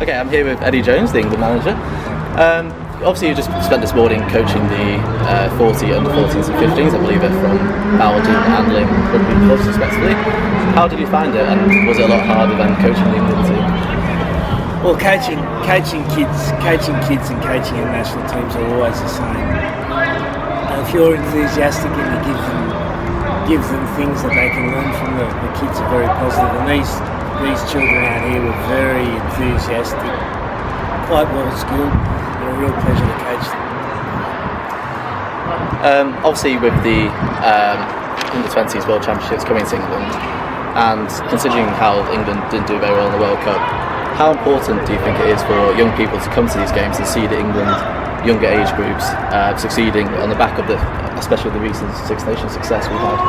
Okay, I'm here with Eddie Jones, the England manager. Obviously, you just spent this morning coaching the 40, under 14s and 15s, I believe, from Bartlett and England Rugby clubs, respectively. How did you find it, and was it a lot harder than coaching the England team? Well, coaching kids and coaching international teams are always the same. If you're enthusiastic and you give them things that they can learn from, the kids are very positive. And these children out here were very enthusiastic, quite well skilled, and a real pleasure to coach them. Obviously, with the Under 20s World Championships coming to England, and considering how England didn't do very well in the World Cup, how important do you think it is for young people to come to these games and see the England younger age groups succeeding on the back of especially the recent Six Nations success we've had?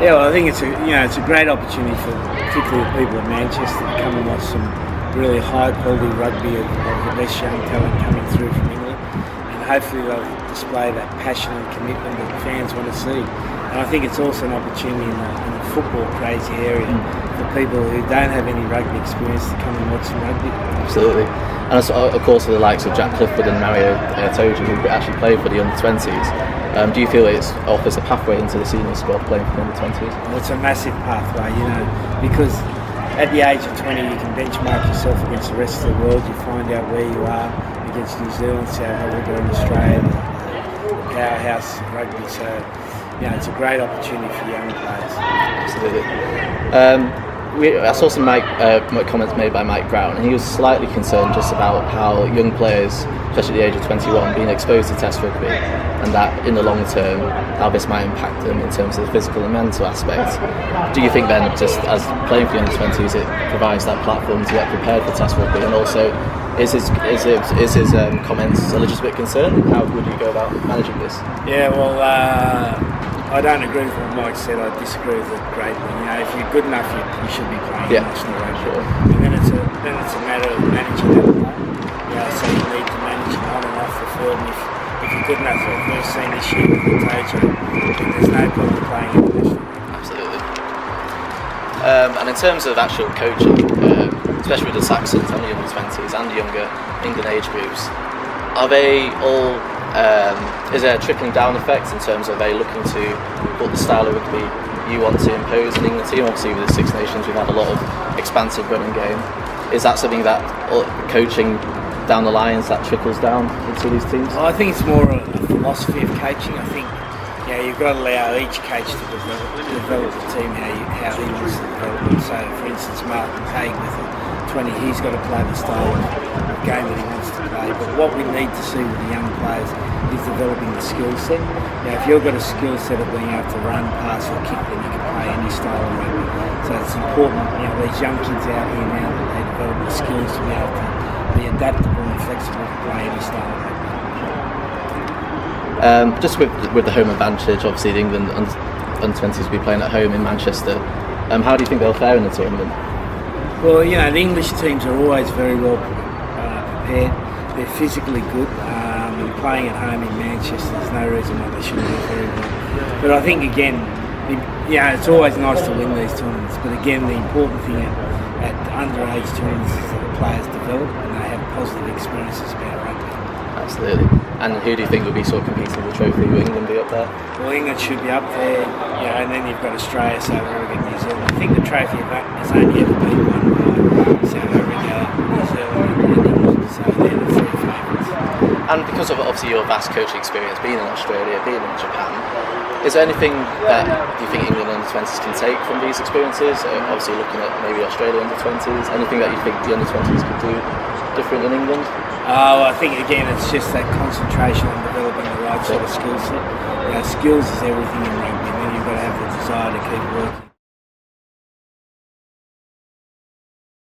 Yeah, well, I think it's a great opportunity for particularly the people of Manchester to come and watch some really high quality rugby of the best young talent coming through from England, and hopefully they'll display that passion and commitment that fans want to see. And I think it's also an opportunity in the football crazy area for people who don't have any rugby experience to come and watch some rugby. Absolutely. And of course, for the likes of Jack Clifford and Mario Toja, who actually played for the under 20s, do you feel it offers a pathway into the senior squad playing for the under 20s? Well, it's a massive pathway, because at the age of 20 you can benchmark yourself against the rest of the world. You find out where you are against New Zealand, South Africa and Australia, the powerhouse of rugby. So, it's a great opportunity for young players. Absolutely. I saw some comments made by Mike Brown, and he was slightly concerned just about how young players, especially at the age of 21, being exposed to Test rugby, and that in the long term, how this might impact them in terms of the physical and mental aspects. Do you think then, just as playing for the under 20s, it provides that platform to get prepared for Test rugby, and also is his comments a legitimate concern? How would you go about managing this? Yeah, well, I don't agree with what Mike said. I disagree with it greatly. If you're good enough, you should be playing national rugby. Sure. And then it's a matter of managing that play. So you need to manage it on and off the field. And if you're good enough for the first seen this year with the Toja, then there's no problem playing international rugby. Absolutely. And in terms of actual coaching, especially with the Saxons and the under 20s and the younger England age groups, are they all? Is there a trickling down effect in terms of they looking to put the style of rugby you want to impose in England team? Obviously with the Six Nations we've had a lot of expansive running game. Is that something that coaching down the lines that trickles down into these teams? Well, I think it's more a philosophy of coaching. I think you've got to allow each coach to develop the team how he wants to develop them. So for instance, Martin Haig with the 20, he's got to play the style of game that he wants to play. But what we need to see with the young players is developing the skill set. If you've got a skill set of being able to run, pass or kick, then you can play any style of rugby. So it's important, these young kids out here now, that they develop the skills to be able to be adaptable and flexible to play any style of rugby. Just with the home advantage, obviously the England under 20s will be playing at home in Manchester. How do you think they'll fare in the tournament? Well, the English teams are always very well prepared. They're physically good. And playing at home in Manchester, there's no reason why they shouldn't do very well. But I think again, it's always nice to win these tournaments. But again, the important thing at underage tournaments is that the players develop and they have positive experiences about rugby. Absolutely. And who do you think will be sort of competing for the trophy? Will England be up there? Well, England should be up there, and then you've got Australia, South Africa, New Zealand. I think the trophy has only ever been won by South Africa, New Zealand and England, so they're the three favourites. And because of obviously your vast coaching experience, being in Australia, being in Japan, is there anything that you think England under 20s can take from these experiences? Obviously looking at maybe Australia under 20s, anything that you think the under 20s could do different in England? I think again it's just that concentration on developing the right sort of skill set. Skills is everything in rugby, and then you've got to have the desire to keep working.